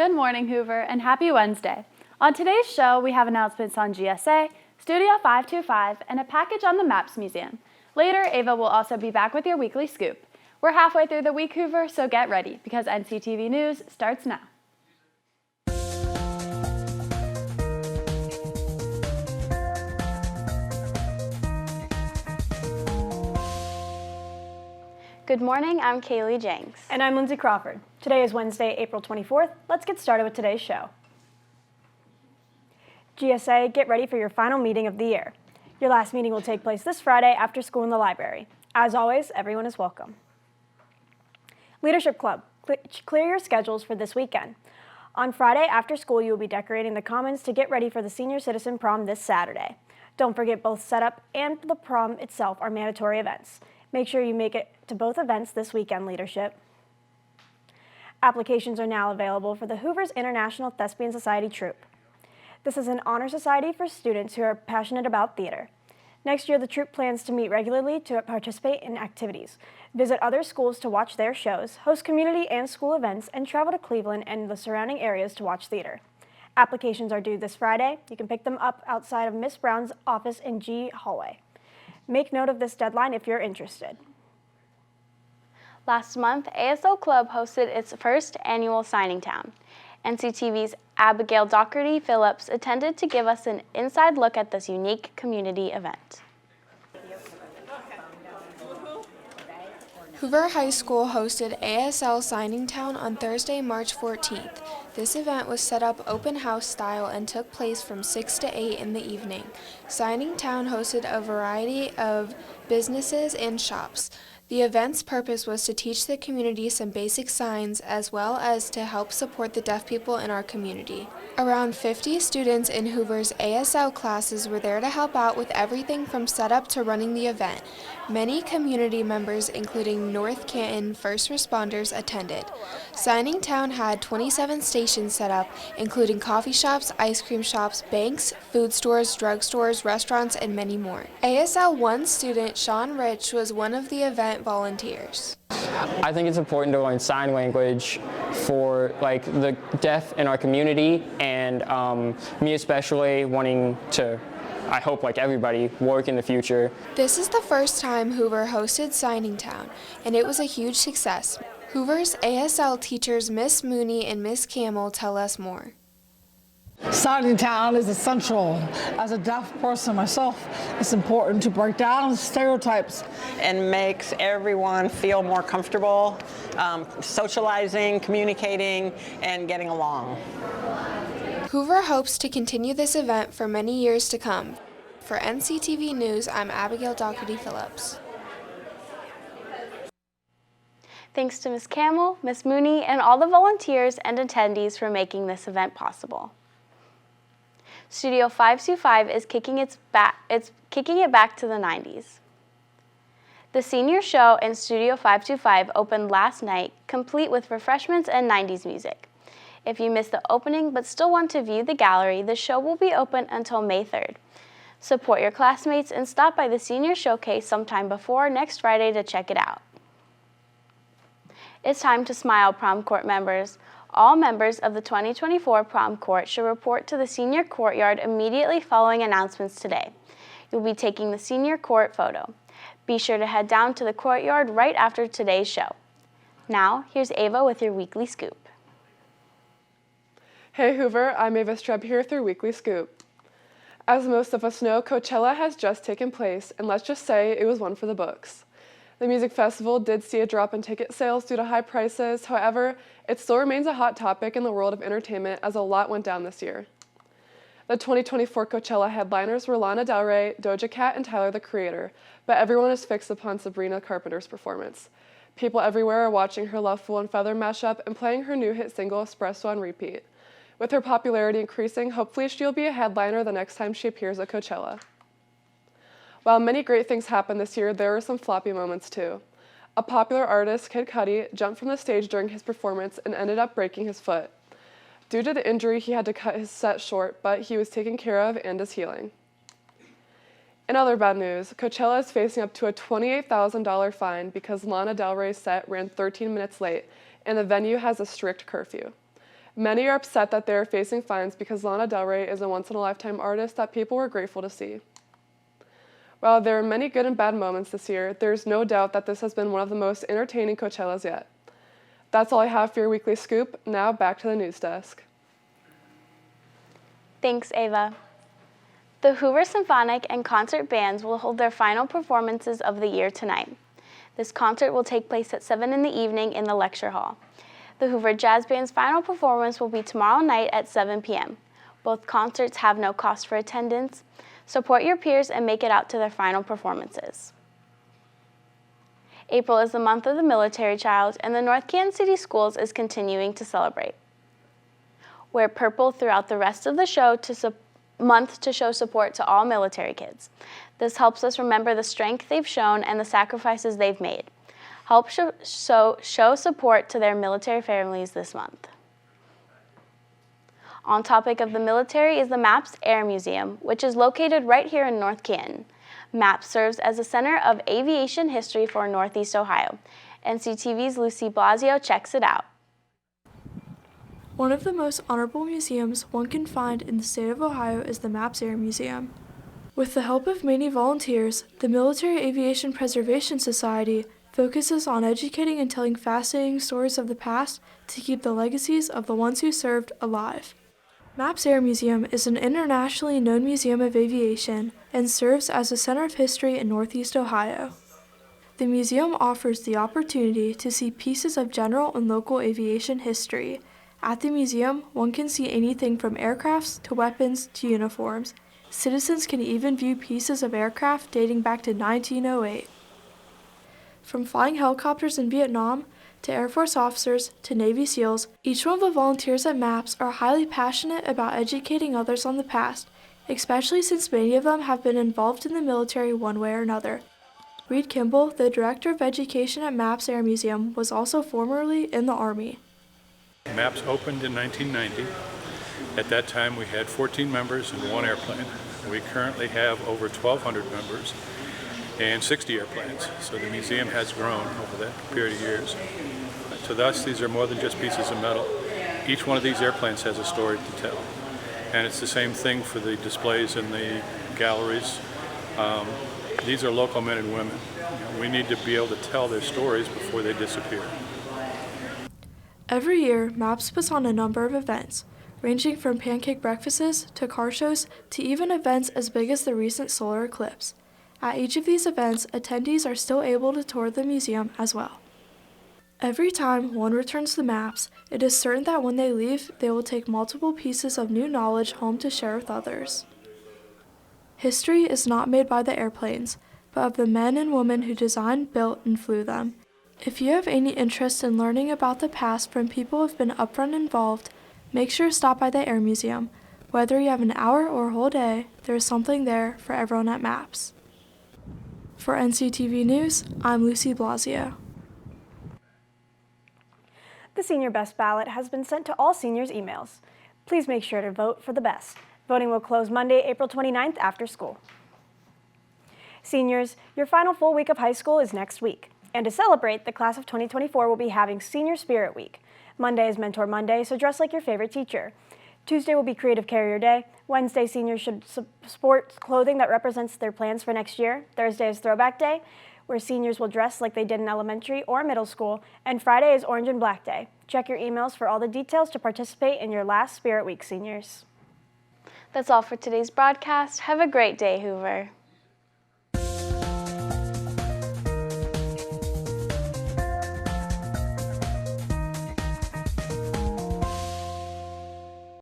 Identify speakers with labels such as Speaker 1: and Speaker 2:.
Speaker 1: Good morning, Hoover, and happy Wednesday. On today's show, we have announcements on GSA, Studio 525, and a package on the MAPS Museum. Later, Ava will also be back with your weekly scoop. We're halfway through the week, Hoover, so get ready, because NCtv News starts now. Good morning, I'm Kaylee Jenks.
Speaker 2: And I'm Lindsay Crawford. Today is Wednesday, April 24th. Let's get started with today's show. GSA, get ready for your final meeting of the year. Your last meeting will take place this Friday after school in the library. As always, everyone is welcome. Leadership Club, clear your schedules for this weekend. On Friday after school, you will be decorating the Commons to get ready for the Senior Citizen Prom this Saturday. Don't forget both setup and the prom itself are mandatory events. Make sure you make it to both events this weekend, leadership. Applications are now available for the Hoover's International Thespian Society troupe. This is an honor society for students who are passionate about theater. Next year, the troupe plans to meet regularly to participate in activities, visit other schools to watch their shows, host community and school events, and travel to Cleveland and the surrounding areas to watch theater. Applications are due this Friday. You can pick them up outside of Miss Brown's office in G hallway. Make note of this deadline if you're interested.
Speaker 1: Last month, ASL Club hosted its first annual signing town. NCTV's Abigail Doherty Phillips attended to give us an inside look at this unique community event.
Speaker 3: Hoover High School hosted ASL Signing Town on Thursday, March 14th. This event was set up open house style and took place from 6 to 8 in the evening. Signing Town hosted a variety of businesses and shops. The event's purpose was to teach the community some basic signs as well as to help support the deaf people in our community. Around 50 students in Hoover's ASL classes were there to help out with everything from setup to running the event. Many community members, including North Canton first responders, attended. Signing Town had 27 stations set up, including coffee shops, ice cream shops, banks, food stores, drugstores, restaurants, and many more. ASL 1 student Sean Rich was one of the event volunteers.
Speaker 4: I think it's important to learn sign language for the deaf in our community, and me especially wanting to, I hope like everybody, work in the future.
Speaker 3: This is the first time Hoover hosted Signing Town, and it was a huge success. Hoover's ASL teachers Miss Mooney and Miss Camel tell us more.
Speaker 5: Signing Town is essential. As a deaf person myself, it's important to break down stereotypes.
Speaker 6: And makes everyone feel more comfortable socializing, communicating, and getting along.
Speaker 3: Hoover hopes to continue this event for many years to come. For NCtv News, I'm Abigail Doherty Phillips.
Speaker 1: Thanks to Ms. Camel, Ms. Mooney, and all the volunteers and attendees for making this event possible. Studio 525 is kicking it back to the 90s. The senior show in Studio 525 opened last night, complete with refreshments and 90s music. If you missed the opening but still want to view the gallery, the show will be open until May 3rd. Support your classmates and stop by the senior showcase sometime before next Friday to check it out. It's time to smile, prom court members. All members of the 2024 prom court should report to the senior courtyard immediately following announcements today. You'll be taking the senior court photo. Be sure to head down to the courtyard right after today's show. Now, here's Ava with your weekly scoop.
Speaker 7: Hey Hoover, I'm Ava Streb here with your weekly scoop. As most of us know, Coachella has just taken place, and let's just say it was one for the books. The music festival did see a drop in ticket sales due to high prices. However, it still remains a hot topic in the world of entertainment as a lot went down this year. The 2024 Coachella headliners were Lana Del Rey, Doja Cat, and Tyler, the Creator, but everyone is fixed upon Sabrina Carpenter's performance. People everywhere are watching her Love, Fool, and Feather mashup and playing her new hit single Espresso on repeat. With her popularity increasing, hopefully she'll be a headliner the next time she appears at Coachella. While many great things happened this year, there were some floppy moments too. A popular artist, Kid Cudi, jumped from the stage during his performance and ended up breaking his foot. Due to the injury, he had to cut his set short, but he was taken care of and is healing. In other bad news, Coachella is facing up to a $28,000 fine because Lana Del Rey's set ran 13 minutes late, and the venue has a strict curfew. Many are upset that they are facing fines because Lana Del Rey is a once-in-a-lifetime artist that people were grateful to see. While there are many good and bad moments this year, there is no doubt that this has been one of the most entertaining Coachellas yet. That's all I have for your weekly scoop. Now back to the news desk.
Speaker 1: Thanks, Ava. The Hoover Symphonic and Concert Bands will hold their final performances of the year tonight. This concert will take place at 7 in the evening in the lecture hall. The Hoover Jazz Band's final performance will be tomorrow night at 7 p.m. Both concerts have no cost for attendance. Support your peers and make it out to their final performances. April is the month of the military child, and the North Kansas City Schools is continuing to celebrate. Wear purple throughout the rest of the month to show support to all military kids. This helps us remember the strength they've shown and the sacrifices they've made. Help show support to their military families this month. On topic of the military is the MAPS Air Museum, which is located right here in North Canton. MAPS serves as a center of aviation history for Northeast Ohio. NCTV's Lucy Blasio checks it out.
Speaker 8: One of the most honorable museums one can find in the state of Ohio is the MAPS Air Museum. With the help of many volunteers, the Military Aviation Preservation Society focuses on educating and telling fascinating stories of the past to keep the legacies of the ones who served alive. MAPS Air Museum is an internationally known museum of aviation and serves as a center of history in Northeast Ohio. The museum offers the opportunity to see pieces of general and local aviation history. At the museum, one can see anything from aircrafts to weapons to uniforms. Citizens can even view pieces of aircraft dating back to 1908. From flying helicopters in Vietnam to Air Force officers to Navy SEALs, each one of the volunteers at MAPS are highly passionate about educating others on the past, especially since many of them have been involved in the military one way or another. Reed Kimball, the Director of Education at MAPS Air Museum, was also formerly in the Army.
Speaker 9: MAPS opened in 1990. At that time we had 14 members and 1 airplane. We currently have over 1,200 members and 60 airplanes. So the museum has grown over that period of years. To us, these are more than just pieces of metal. Each one of these airplanes has a story to tell. And it's the same thing for the displays in the galleries. These are local men and women. We need to be able to tell their stories before they disappear.
Speaker 8: Every year, MAPS puts on a number of events, ranging from pancake breakfasts to car shows to even events as big as the recent solar eclipse. At each of these events, attendees are still able to tour the museum as well. Every time one returns to MAPS, it is certain that when they leave, they will take multiple pieces of new knowledge home to share with others. History is not made by the airplanes, but of the men and women who designed, built, and flew them. If you have any interest in learning about the past from people who have been upfront involved, make sure to stop by the Air Museum. Whether you have an hour or a whole day, there is something there for everyone at MAPS. For NCtv News, I'm Lucy Blasio.
Speaker 2: The Senior Best Ballot has been sent to all seniors' emails. Please make sure to vote for the best. Voting will close Monday, April 29th after school. Seniors, your final full week of high school is next week. And to celebrate, the class of 2024 will be having Senior Spirit Week. Monday is Mentor Monday, so dress like your favorite teacher. Tuesday will be Creative Carrier Day. Wednesday, seniors should sport clothing that represents their plans for next year. Thursday is Throwback Day, where seniors will dress like they did in elementary or middle school. And Friday is Orange and Black Day. Check your emails for all the details to participate in your last Spirit Week, seniors.
Speaker 1: That's all for today's broadcast. Have a great day, Hoover.